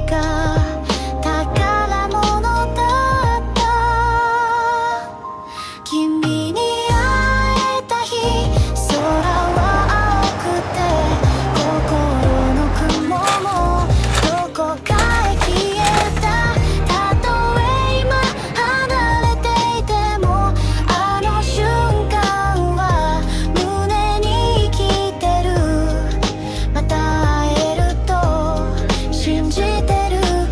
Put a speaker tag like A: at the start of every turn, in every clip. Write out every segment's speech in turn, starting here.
A: が宝物だった。君に会えた日、空は青くて心の雲もどこかへ消えた。たとえ今離れていても、あの瞬間は胸に生きてる。また会えると信じてる。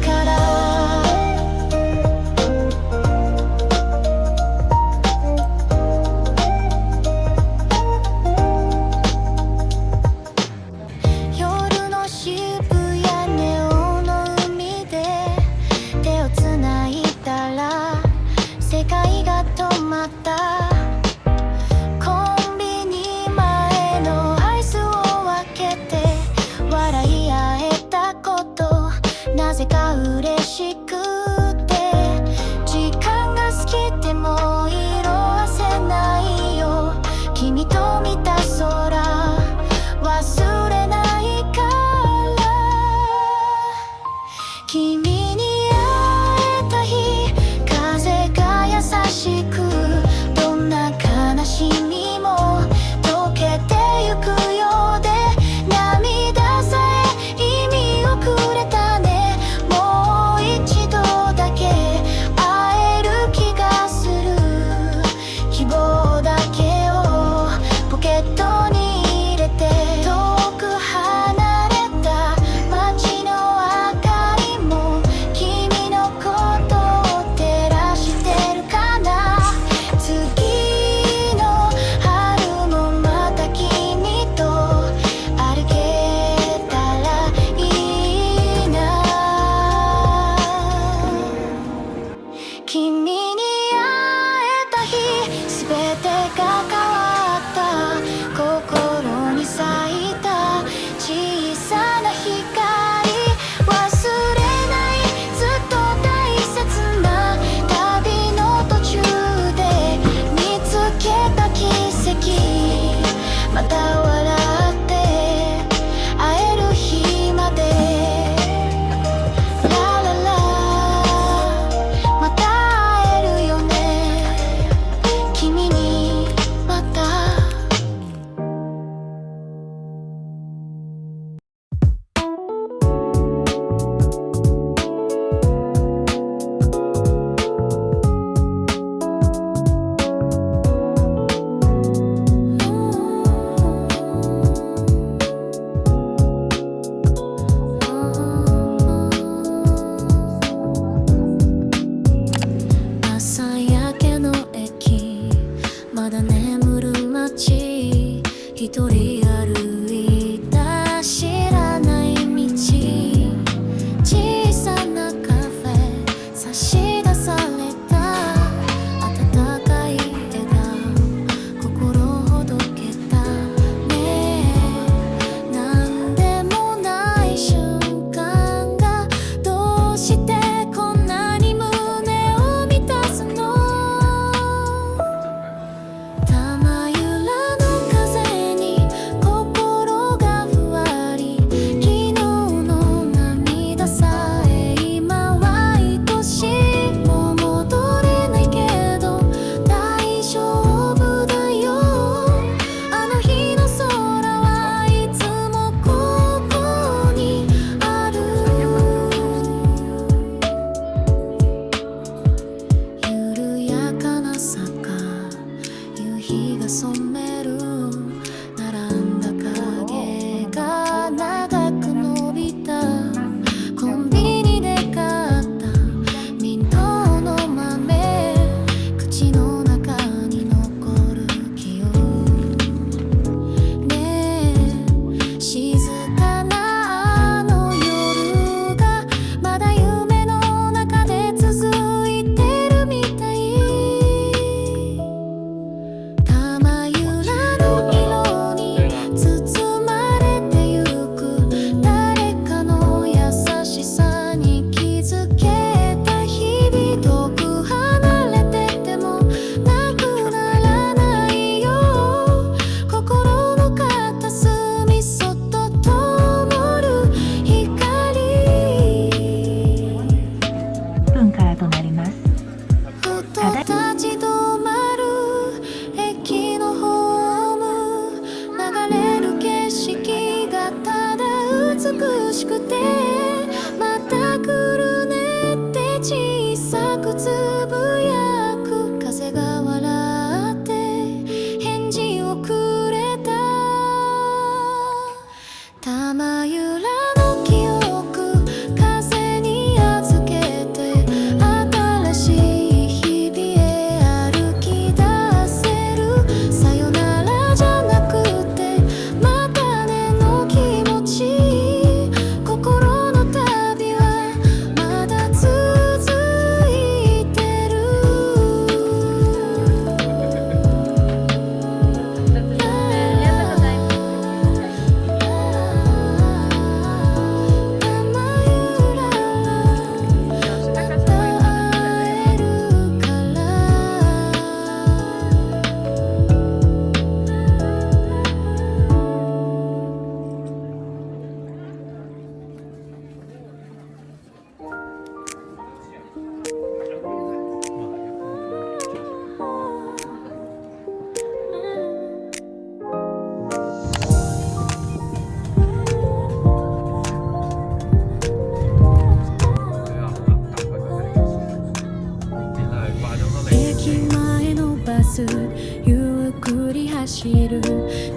A: 走る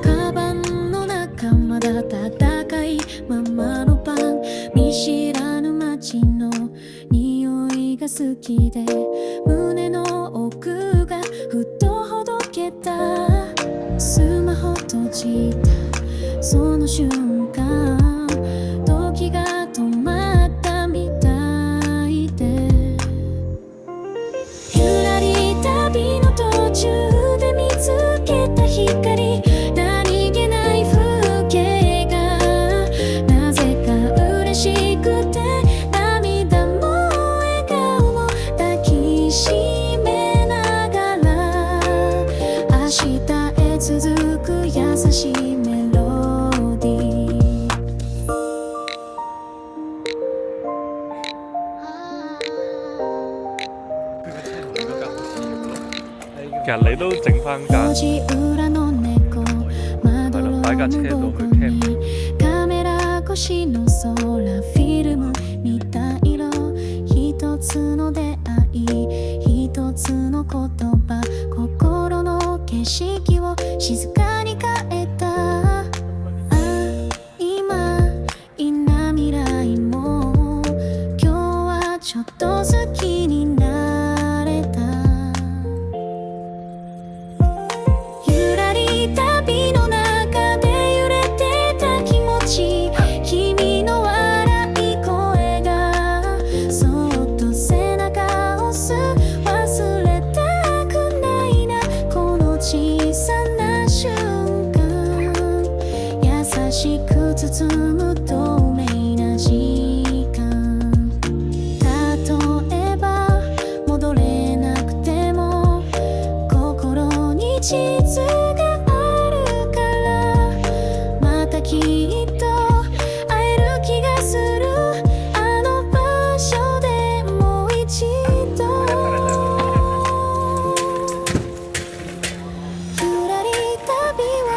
A: カバンの中まだ高いままのパン見知らぬ街の匂いが好きで胸の奥がふっとほどけたスマホ閉じたその瞬間時が止まったみたいでゆらり旅の途中で見つけた光何気ない風景がなぜか嬉しくて涙も笑顔も抱きしめながら明日へ続く優しいメロディー
B: 其實你都整翻架，
A: 路地裏の猫窓の向こうにカメラ越しの空フィルムみたい色一つの出会い一つの言葉心の景色を静かに変えた今いな未来も今日はちょっと好きになれたゆらり旅の中で揺れてた気持ち君の笑い声がそっと背中を押す忘れたくないなこの小さな瞬間優しく包む透明な時間例えば戻れなくても心に地図があるからまたきっと会える気がするあの場所でもう一度ゆらり旅は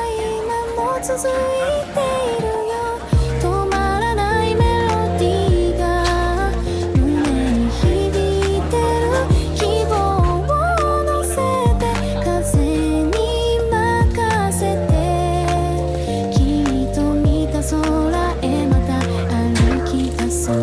A: 今も続いているよ止まらないメロディーが胸に響いてる希望を乗せて風に任せて君と見た空へまた歩き出そう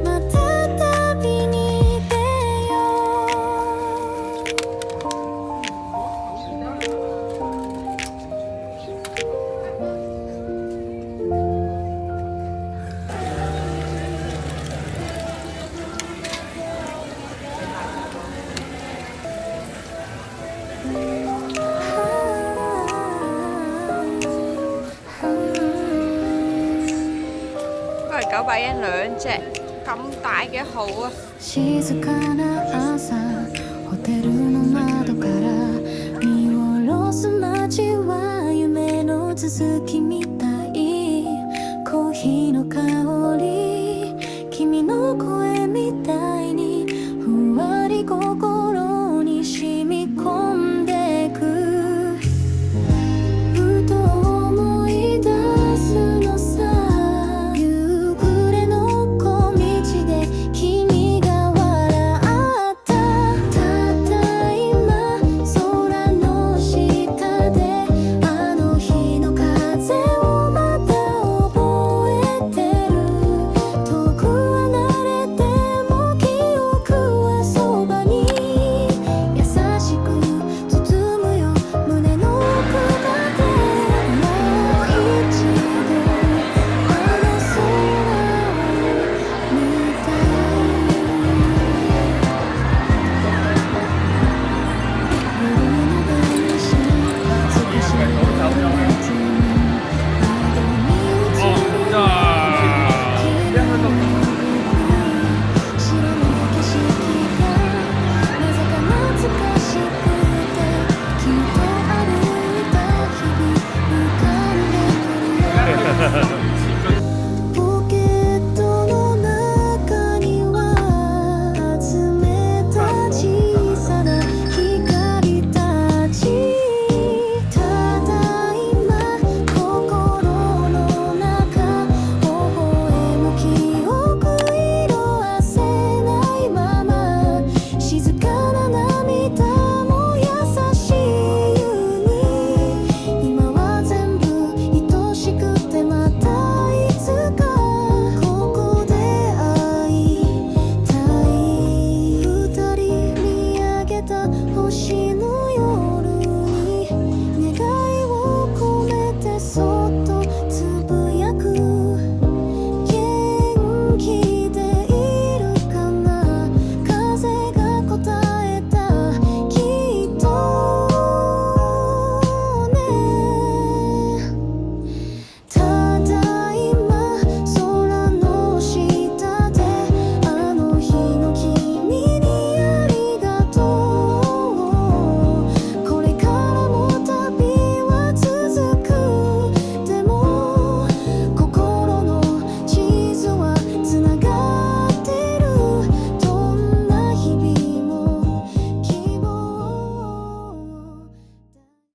A: また旅に出よ
C: Rồi cậu bảy anh lượn chạy không tại cái hụ á
A: 静かな朝ホテルの窓から見下ろす街は夢の続きみたいコーヒーの香り